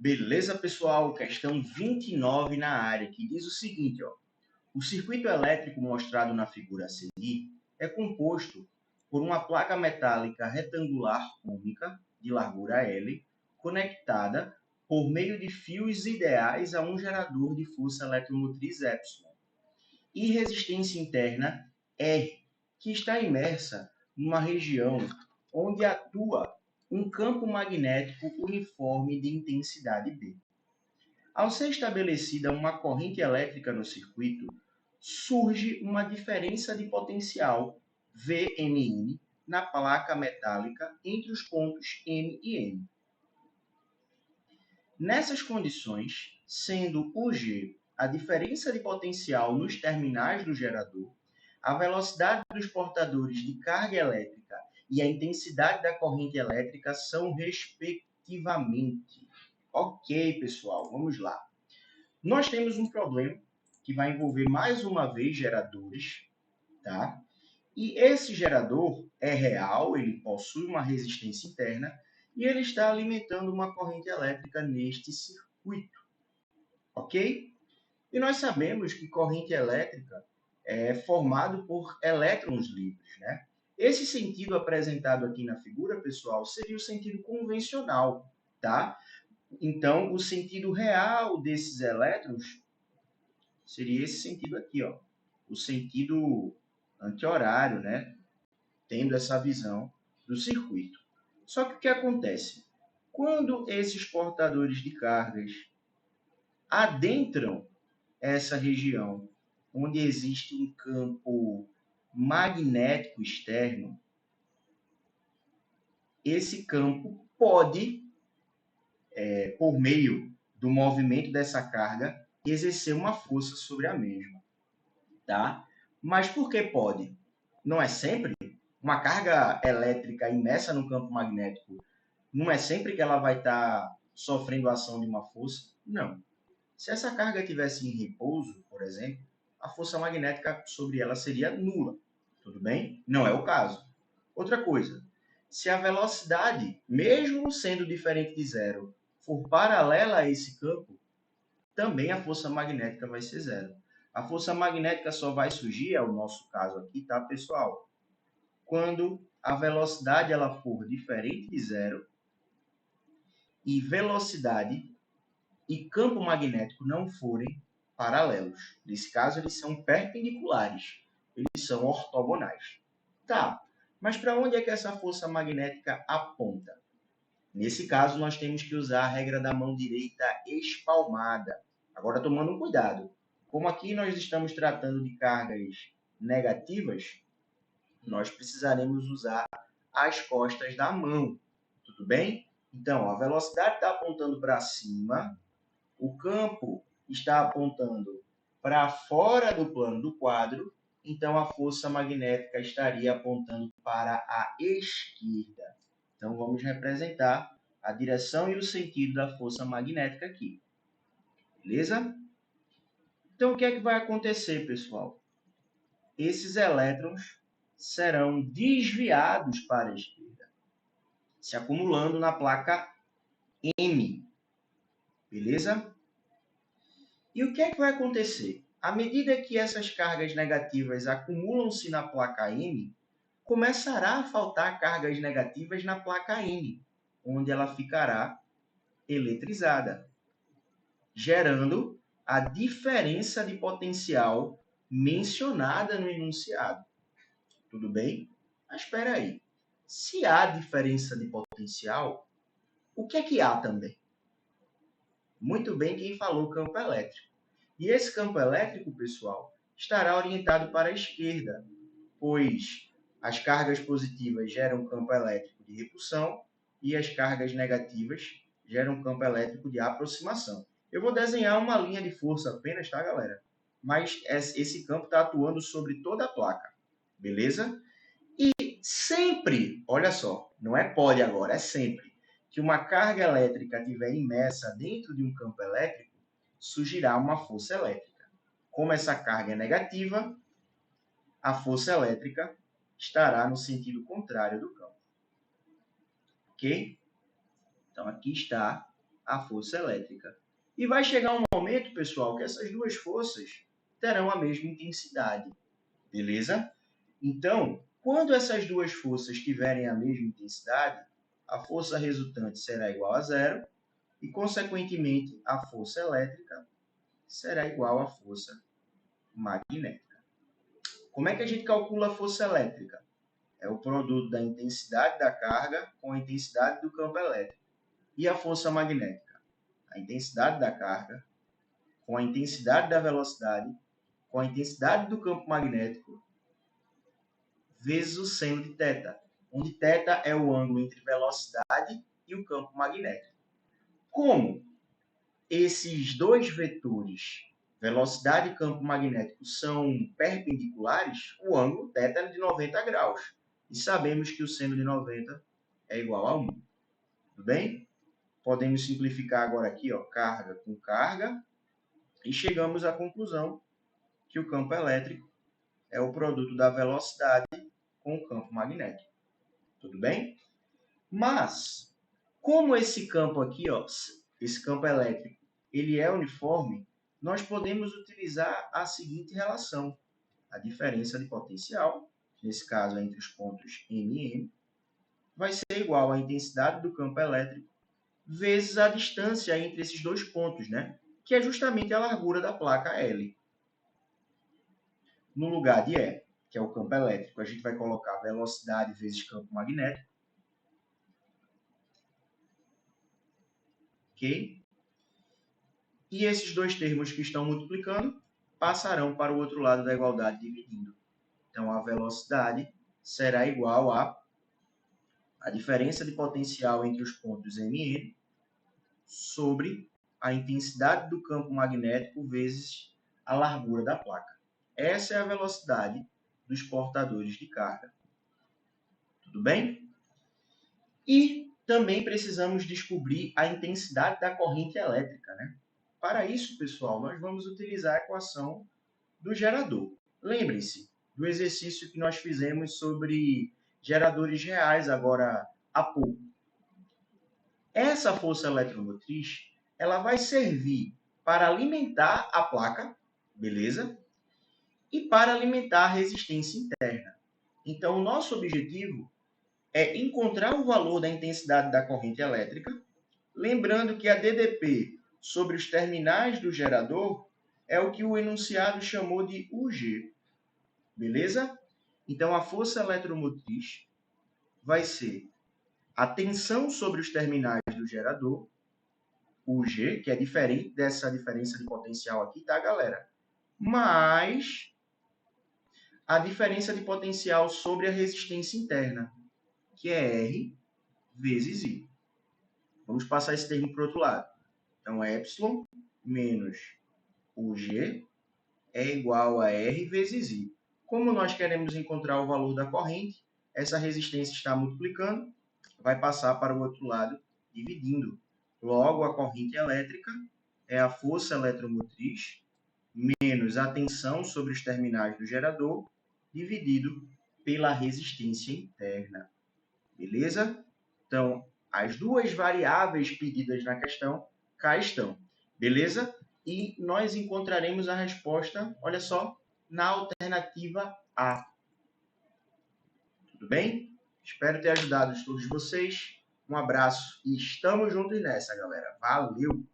Beleza, pessoal? Questão 29 na área, que diz o seguinte, ó. O circuito elétrico mostrado na figura a seguir é composto por uma placa metálica retangular única, de largura L, conectada por meio de fios ideais a um gerador de força eletromotriz E e resistência interna R, que está imersa numa região onde atua um campo magnético uniforme de intensidade B. Ao ser estabelecida uma corrente elétrica no circuito, surge uma diferença de potencial VMN na placa metálica entre os pontos M e N. Nessas condições, sendo o G a diferença de potencial nos terminais do gerador, a velocidade dos portadores de carga elétrica e a intensidade da corrente elétrica são respectivamente. Ok, pessoal, vamos lá. Nós temos um problema que vai envolver mais uma vez geradores, tá? E esse gerador é real, ele possui uma resistência interna e ele está alimentando uma corrente elétrica neste circuito, ok? E nós sabemos que corrente elétrica é formado por elétrons livres, né? Esse sentido apresentado aqui na figura, pessoal, seria o sentido convencional, tá? Então, o sentido real desses elétrons seria esse sentido aqui, ó, o sentido anti-horário, né? Tendo essa visão do circuito. Só que o que acontece? Quando esses portadores de cargas adentram essa região onde existe um campo magnético externo, esse campo pode, por meio do movimento dessa carga, exercer uma força sobre a mesma, tá? Mas por que pode? Não é sempre. Uma carga elétrica imersa no campo magnético, não é sempre que ela vai estar sofrendo a ação de uma força? Não. Se essa carga estivesse em repouso, por exemplo, a força magnética sobre ela seria nula. Tudo bem? Não é o caso. Outra coisa, se a velocidade, mesmo sendo diferente de zero, for paralela a esse campo, também a força magnética vai ser zero. A força magnética só vai surgir, é o nosso caso aqui, tá, pessoal? Quando a velocidade ela for diferente de zero e velocidade e campo magnético não forem paralelos. Nesse caso, eles são perpendiculares, eles são ortogonais. Tá, mas para onde é que essa força magnética aponta? Nesse caso, nós temos que usar a regra da mão direita espalmada. Agora, tomando um cuidado. Como aqui nós estamos tratando de cargas negativas, nós precisaremos usar as costas da mão. Tudo bem? Então, a velocidade está apontando para cima, o campo está apontando para fora do plano do quadro, então a força magnética estaria apontando para a esquerda. Então, vamos representar a direção e o sentido da força magnética aqui. Beleza? Então, o que é que vai acontecer, pessoal? Esses elétrons serão desviados para a esquerda, se acumulando na placa M. Beleza? E o que é que vai acontecer? À medida que essas cargas negativas acumulam-se na placa M, começará a faltar cargas negativas na placa N, onde ela ficará eletrizada, gerando a diferença de potencial mencionada no enunciado. Tudo bem? Mas espera aí. Se há diferença de potencial, o que é que há também? Muito bem quem falou campo elétrico. E esse campo elétrico, pessoal, estará orientado para a esquerda, pois as cargas positivas geram campo elétrico de repulsão e as cargas negativas geram campo elétrico de aproximação. Eu vou desenhar uma linha de força apenas, tá, galera? Mas esse campo está atuando sobre toda a placa, beleza? E sempre, olha só, não é pode agora, é sempre, que uma carga elétrica estiver imersa dentro de um campo elétrico, surgirá uma força elétrica. Como essa carga é negativa, a força elétrica estará no sentido contrário do campo. Ok? Então, aqui está a força elétrica. E vai chegar um momento, pessoal, que essas duas forças terão a mesma intensidade. Beleza? Então, quando essas duas forças tiverem a mesma intensidade, a força resultante será igual a zero e, consequentemente, a força elétrica será igual à força magnética. Como é que a gente calcula a força elétrica? É o produto da intensidade da carga com a intensidade do campo elétrico. E a força magnética? A intensidade da carga com a intensidade da velocidade com a intensidade do campo magnético vezes o seno de θ, onde θ é o ângulo entre velocidade e o campo magnético. Como esses dois vetores, velocidade e campo magnético, são perpendiculares, o ângulo θ é de 90 graus. E sabemos que o seno de 90 é igual a 1. Tudo bem? Podemos simplificar agora aqui, ó, carga com carga, e chegamos à conclusão que o campo elétrico é o produto da velocidade com o campo magnético. Tudo bem? Mas, como esse campo aqui, ó, esse campo elétrico, ele é uniforme, nós podemos utilizar a seguinte relação. A diferença de potencial, nesse caso entre os pontos M e N, vai ser igual à intensidade do campo elétrico vezes a distância entre esses dois pontos, né? Que é justamente a largura da placa L. No lugar de E, que é o campo elétrico, a gente vai colocar velocidade vezes campo magnético. Ok? E esses dois termos que estão multiplicando passarão para o outro lado da igualdade dividindo. Então, a velocidade será igual a diferença de potencial entre os pontos M e N sobre a intensidade do campo magnético vezes a largura da placa. Essa é a velocidade dos portadores de carga. Tudo bem? E também precisamos descobrir a intensidade da corrente elétrica, né? Para isso, pessoal, nós vamos utilizar a equação do gerador. Lembrem-se do exercício que nós fizemos sobre geradores reais agora há pouco. Essa força eletromotriz, ela vai servir para alimentar a placa, beleza? E para alimentar a resistência interna. Então, o nosso objetivo é encontrar o valor da intensidade da corrente elétrica, lembrando que a DDP sobre os terminais do gerador é o que o enunciado chamou de UG, beleza? Então, a força eletromotriz vai ser a tensão sobre os terminais do gerador, UG, que é diferente dessa diferença de potencial aqui, tá, galera? Mais a diferença de potencial sobre a resistência interna, que é R vezes I. Vamos passar esse termo para o outro lado. Então, epsilon menos UG é igual a R vezes I. Como nós queremos encontrar o valor da corrente, essa resistência está multiplicando, vai passar para o outro lado dividindo. Logo, a corrente elétrica é a força eletromotriz menos a tensão sobre os terminais do gerador dividido pela resistência interna. Beleza? Então, as duas variáveis pedidas na questão cá estão. Beleza? E nós encontraremos a resposta, olha só, na alternativa A. Tudo bem? Espero ter ajudado todos vocês. Um abraço e estamos juntos nessa, galera. Valeu!